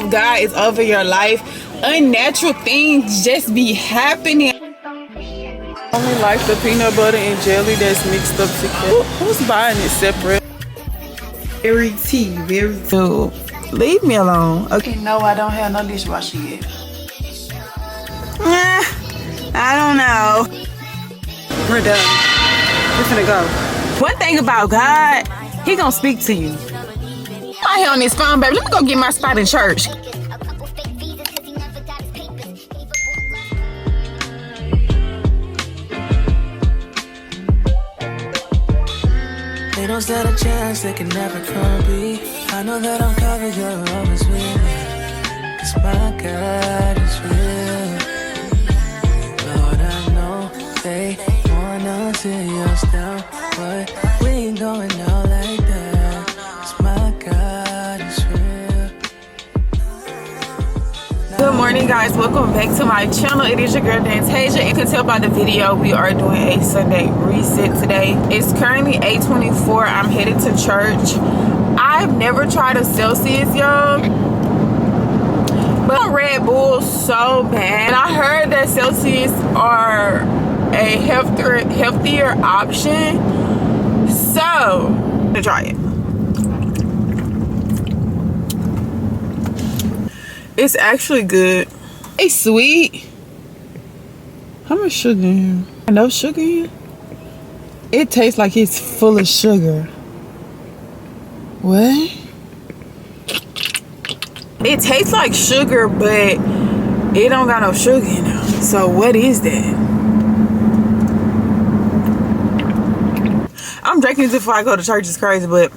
of God is over your life, unnatural things just be happening. Only like the peanut butter and jelly that's mixed up together. Who's buying it separate? Very tea, very dude. Leave me alone. Okay. No, I don't have no dishwasher yet. I don't know. We're done. We're finna go. One thing about God, He gonna speak to you. I'm here on this phone, baby. Let me go get my spot in church. They don't stand a chance, they can never come be. I know that I'm covered, you're always with me. 'Cause my God is real. Lord, I know they wanna see us down, but we ain't going out like that. 'Cause my God is real. Good morning, guys. Welcome back to my channel. It is your girl Dantasia. You can tell by the video we are doing a Sunday reset today. It's currently 8:24. I'm headed to church. I've never tried a Celsius, y'all, but Red Bull so bad. And I heard that Celsius are a healthier option, so I'm gonna try it. It's actually good. It's sweet. How much sugar in here? No sugar in here? It tastes like it's full of sugar. What? It tastes like sugar, but it don't got no sugar in it. So what is that? I'm drinking this before I go to church. It's crazy, but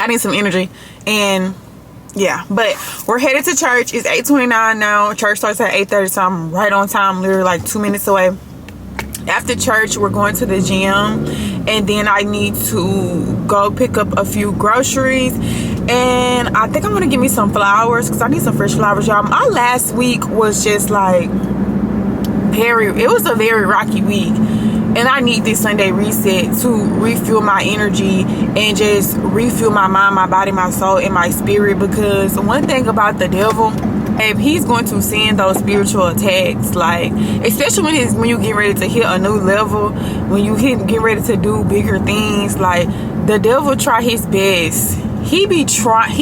I need some energy. And yeah, but we're headed to church. It's 8:29 now. Church starts at 8:30, so I'm right on time, literally like 2 minutes away. After church, we're going to the gym, and then I need to go pick up a few groceries, and I think I'm gonna get me some flowers because I need some fresh flowers, y'all. My last week was just like it was a very rocky week, and I need this Sunday reset to refuel my energy and just refuel my mind, my body, my soul, and my spirit. Because one thing about the devil, if he's going to send those spiritual attacks, like especially when you get ready to hit a new level, when you get ready to do bigger things, like the devil try his best. He be trying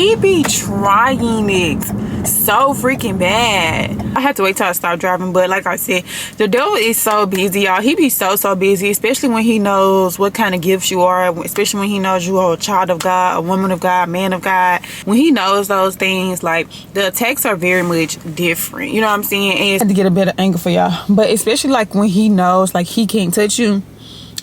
it so freaking bad. I had to wait till I stopped driving, but like I said, the devil is so busy, y'all. He be so busy, especially when he knows what kind of gifts you are, especially when he knows you are a child of God, a woman of God, man of God. When he knows those things, like the attacks are very much different, you know what I'm saying? And I had to get a better angle for y'all, but especially like when he knows like he can't touch you,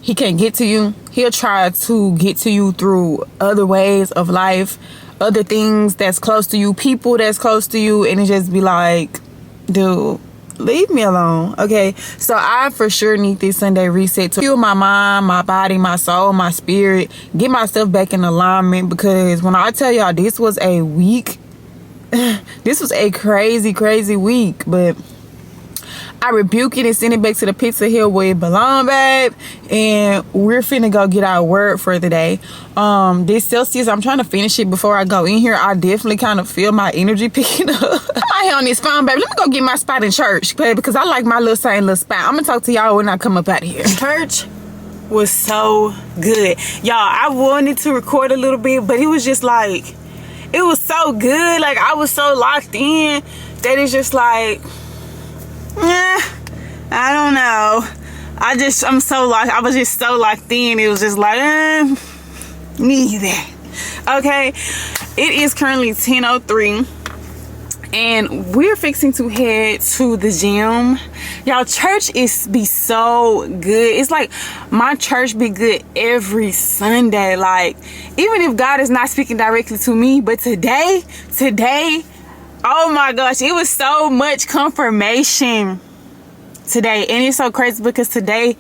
he can't get to you, he'll try to get to you through other ways of life, other things that's close to you, people that's close to you, and it just be like, dude, leave me alone. Okay, so I for sure need this Sunday reset to fuel my mind, my body, my soul, my spirit, get myself back in alignment. Because when I tell y'all, this was a week, this was a crazy week, but I rebuke it and send it back to the pits of hell where it belong, babe. And we're finna go get our word for the day. This Celsius, I'm trying to finish it before I go in here. I definitely kind of feel my energy picking up. I'm out here on this phone, baby. Let me go get my spot in church, babe, because I like my little same little spot. I'm gonna talk to y'all when I come up out of here. Church was so good, y'all. I wanted to record a little bit, but it was just like, it was so good. Like I was so locked in that it's just like, I don't know. I'm so locked. I was just so locked in. It was just like, need that. Okay, it is currently 10:03, and we're fixing to head to the gym. Y'all, church be so good. It's like my church be good every Sunday. Like even if God is not speaking directly to me, but today, oh my gosh, it was so much confirmation today. And it's so crazy because today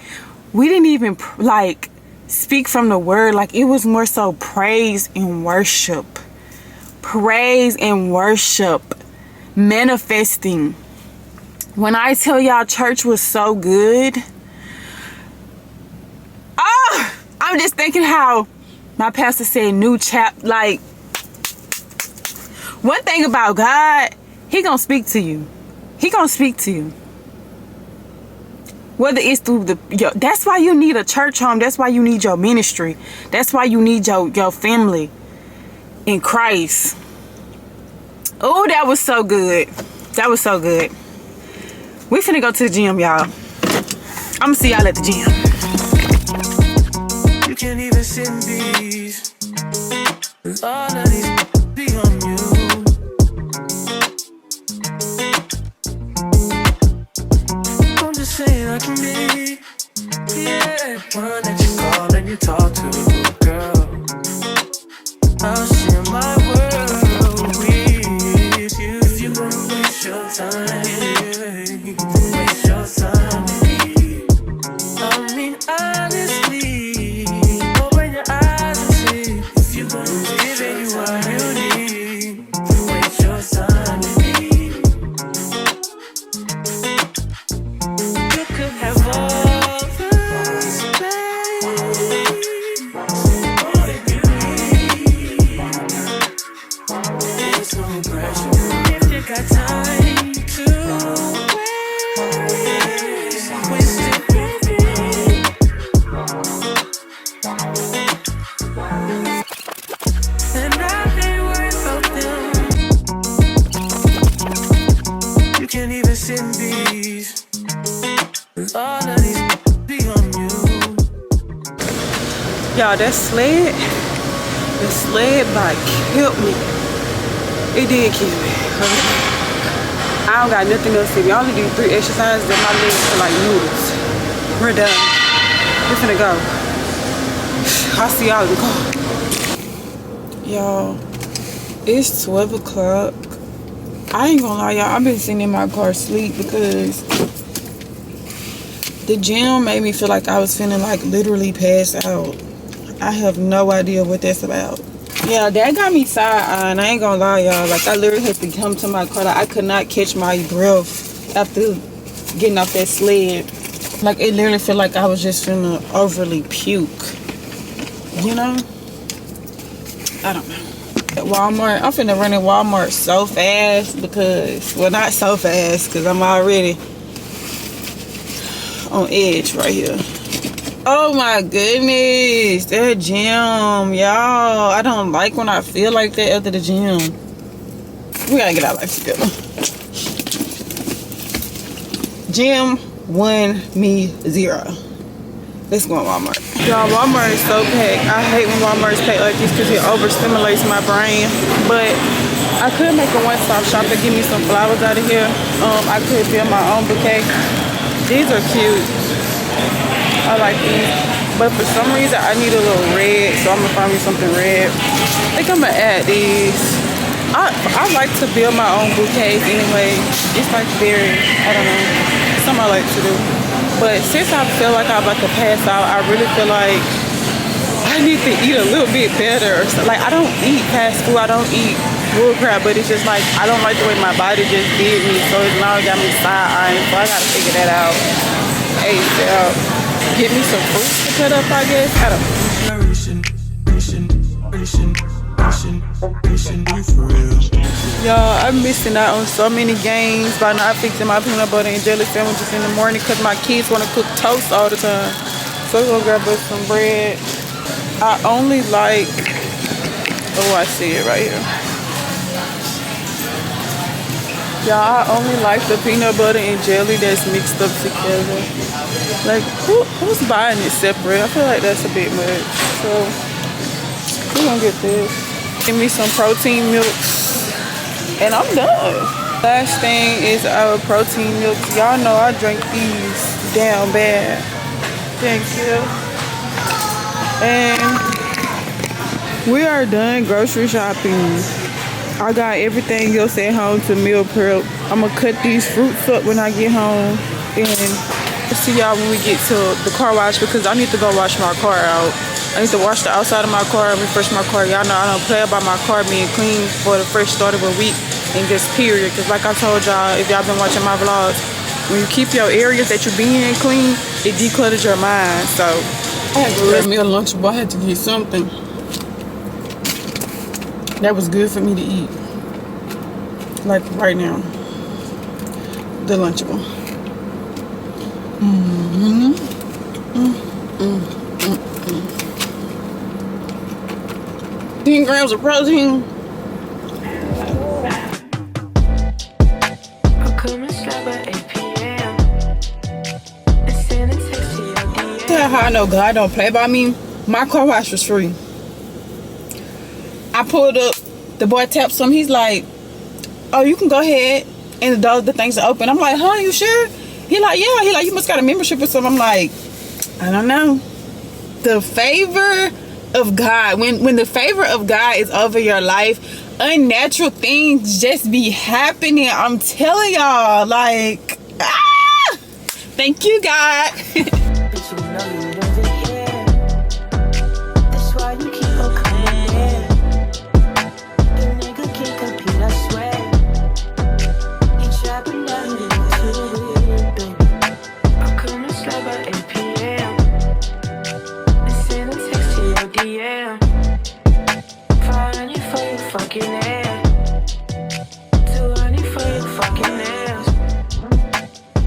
we didn't even like speak from the word. Like it was more so praise and worship, manifesting. When I tell y'all church was so good, I'm just thinking how my pastor said new chapter, like One thing about God, he gonna speak to you. He gonna speak to you. Whether it's through that's why you need a church home. That's why you need your ministry. That's why you need your family in Christ. Oh, that was so good. That was so good. We finna go to the gym, y'all. I'ma see y'all at the gym. You can't even send these. All of these be on you. I'm just saying I can be, yeah, one that you call and you talk to, girl. I'll share my world with you. If you wanna waste your time, waste your time with me. I mean, honestly, open your eyes and see. If you wanna give it, you what you need. Waste your time with me. You could have all this, babe. All that you need. There's no pressure. If you got time to waste it with me. And I ain't worried about them. You can't even send these. All of these be on you. Y'all, that sled, the sled bike killed me. It did kill me. I don't got nothing else to do. I only do 3 exercises and my legs feel like noodles. We're done. We're finna go. I'll see y'all in the car. Y'all, it's 12 o'clock. I ain't gonna lie, y'all. I've been sitting in my car asleep because the gym made me feel like I was feeling like literally passed out. I have no idea what that's about. Yeah, that got me side-eyeing. I ain't gonna lie, y'all. Like, I literally had to come to my car. Like, I could not catch my breath after getting off that sled. Like, it literally felt like I was just finna overly puke. You know? I don't know. At Walmart, I'm finna run in Walmart so fast because, well, not so fast because I'm already on edge right here. Oh my goodness, that gym, y'all. I don't like when I feel like that after the gym. We gotta get our life together. Gym 1, me 0. Let's go to Walmart. Y'all, Walmart is so packed. I hate when Walmart's packed like this because it overstimulates my brain. But I could make a one-stop shop and give me some flowers out of here. I could build my own bouquet. These are cute. I like these, but for some reason I need a little red, so I'm gonna find me something red. I think I'm gonna add these. I like to build my own bouquets anyway. It's like very, I don't know, something I like to do. But since I feel like I'm about to pass out, I really feel like I need to eat a little bit better. So, like, I don't eat fast food, I don't eat bull crap, but it's just like I don't like the way my body just did me, so it's now got me side-eyeing, so I gotta figure that out. ASAP. Get me some fruits to cut up, I guess. I don't know. Y'all, I'm missing out on so many games by not fixing my peanut butter and jelly sandwiches in the morning because my kids want to cook toast all the time. So we're gonna grab us some bread. I only like, oh, I see it right here. Y'all, I only like the peanut butter and jelly that's mixed up together. Like, who's buying it separate? I feel like that's a bit much. So, we're gonna get this. Give me some protein milks. And I'm done. Last thing is our protein milks. Y'all know I drink these down bad. Thank you. And we are done grocery shopping. I got everything else at home to meal prep. I'm gonna cut these fruits up when I get home, and I'll see y'all when we get to the car wash because I need to go wash my car out. I need to wash the outside of my car and refresh my car. Y'all know I don't play about my car being clean for the fresh start of a week and just period. Because like I told y'all, if y'all been watching my vlogs, when you keep your areas that you be in clean, it declutters your mind. So I had to grab me a Lunchable. I had to get something that was good for me to eat. like right now. The Lunchable. 10 grams of protein. Tell how I know God don't play by me. My car wash was free. I pulled up, the boy tapped some, he's like, oh, you can go ahead, and the things are open. I'm like, huh, you sure? He like, yeah. He like, you must got a membership or something. I'm like, I don't know. The favor of God, when the favor of God is over your life, unnatural things just be happening. I'm telling y'all, like, thank you, God. But you know you love it, yeah. That's why you keep on coming there. The nigga can't compete, I swear. You trapping down into it, baby. I'll come and slide by 8 p.m. and send a text to your DM. Falling you for your fucking ass. 200 for your fucking nails.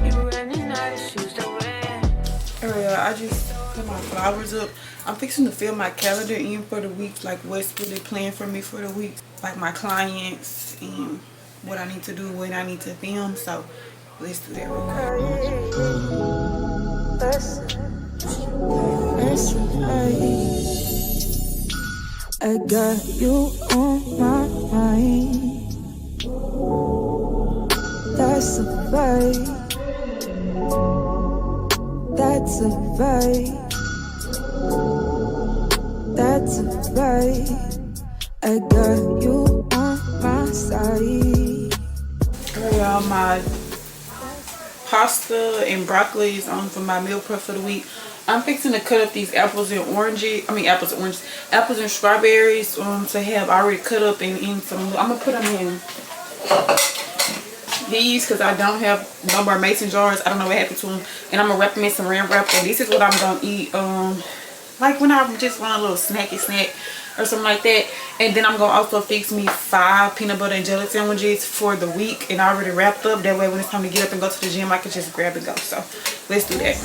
You running out of shoes to wear. I just put my flowers up. I'm fixing to fill my calendar in for the week, like what's really planned for me for the week, like my clients and what I need to do, when I need to film. So let's do that real quick. I got you on my mind. That's a vibe. That's a vibe. That's a vibe. I got you on my side. Alright, y'all, my pasta and broccoli is on for my meal prep for the week. I'm fixing to cut up these apples and apples and strawberries to have already cut up and in some. I'm gonna put them in these because I don't have no more mason jars. I don't know what happened to them, and I'm gonna wrap them in some saran wrap. And this is what I'm gonna eat like when I just want a little snacky snack or something like that. And then I'm gonna also fix me 5 peanut butter and jelly sandwiches for the week, and I already wrapped up. That way when it's time to get up and go to the gym, I can just grab and go. So let's do that.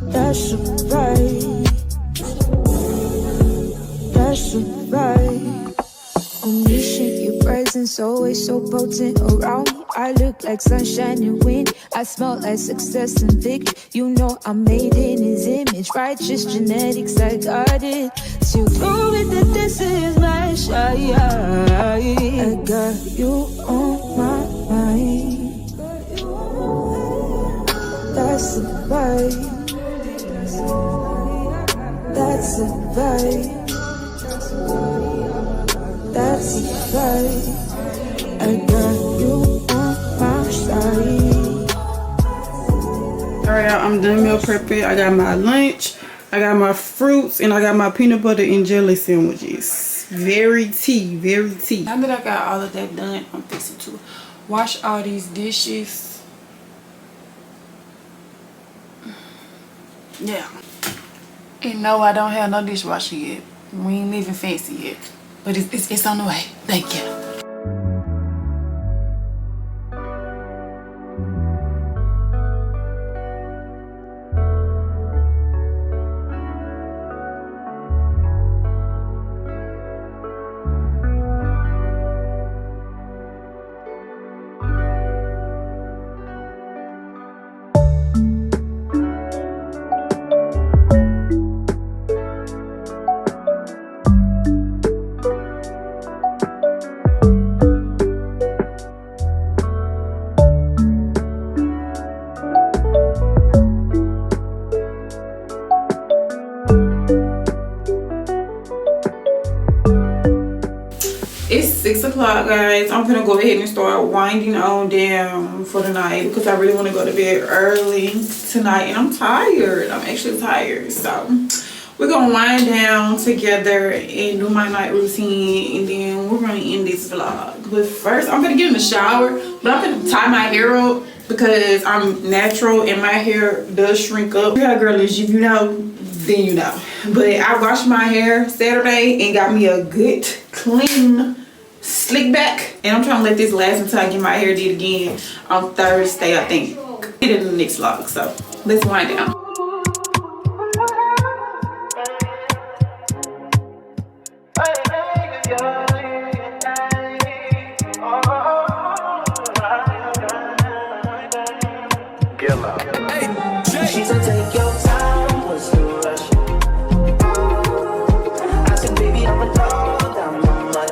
That's a vibe. That's a vibe. Omniscient, your presence always so potent around me. I look like sunshine and wind. I smell like success and victory. You know I'm made in his image. Righteous genetics, I got it. To prove it that this is my shot. I got you on my mind. That's a vibe. That's a vibe. That's a vibe. I got you on my side. Alright, I'm done meal prepping. I got my lunch, I got my fruits, and I got my peanut butter and jelly sandwiches. Very tea, very tea. Now that I got all of that done, I'm fixing to wash all these dishes. Yeah. And no, I don't have no dishwasher yet. We ain't living fancy yet. But it's on the way. Thank you. It's 6 o'clock, guys. I'm gonna go ahead and start winding on down for the night because I really want to go to bed early tonight, and I'm tired. I'm actually tired. So we're gonna wind down together and do my night routine, and then we're gonna end this vlog. But first, I'm gonna get in the shower, but I'm gonna tie my hair up because I'm natural and my hair does shrink up. Yeah, girlies, if you know, then you know. But I washed my hair Saturday and got me a good clean, slick back. And I'm trying to let this last until I get my hair did again on Thursday, I think. Get it in the next vlog. So let's wind down. She said, take your time, what's the rush? I said, baby, I'm a dog, I'm a mutt.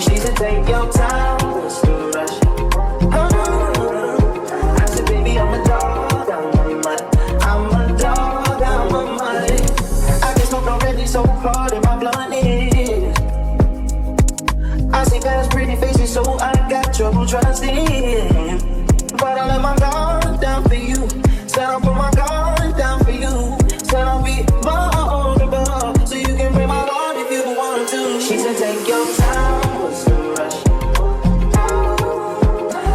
She said, take your time, what's the rush? I said, baby, I'm a dog, I'm a mutt. I'm a dog, I'm a mutt. I get smoked already so hard in my blunt is. I see past pretty faces, so I got trouble trusting. But I let my guard down for you. Said I'll put my guard down for you. Said I'll be vulnerable, so you can break my heart if you want to. She said, take your time, what's the rush?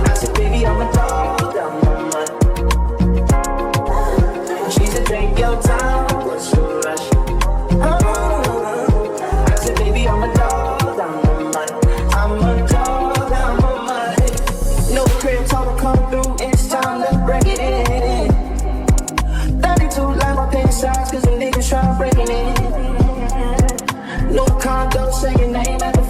I said, baby, I'm a dog, I'm a mutt. She said, take your time, what's the rush? I said, baby, I'm a dog, I'm a mutt. I'm a dog, I'm a mutt. No crib talk to come through, it's time to break it in. 32 like my penny size, cause the niggas try breaking it. No condo, say your name at the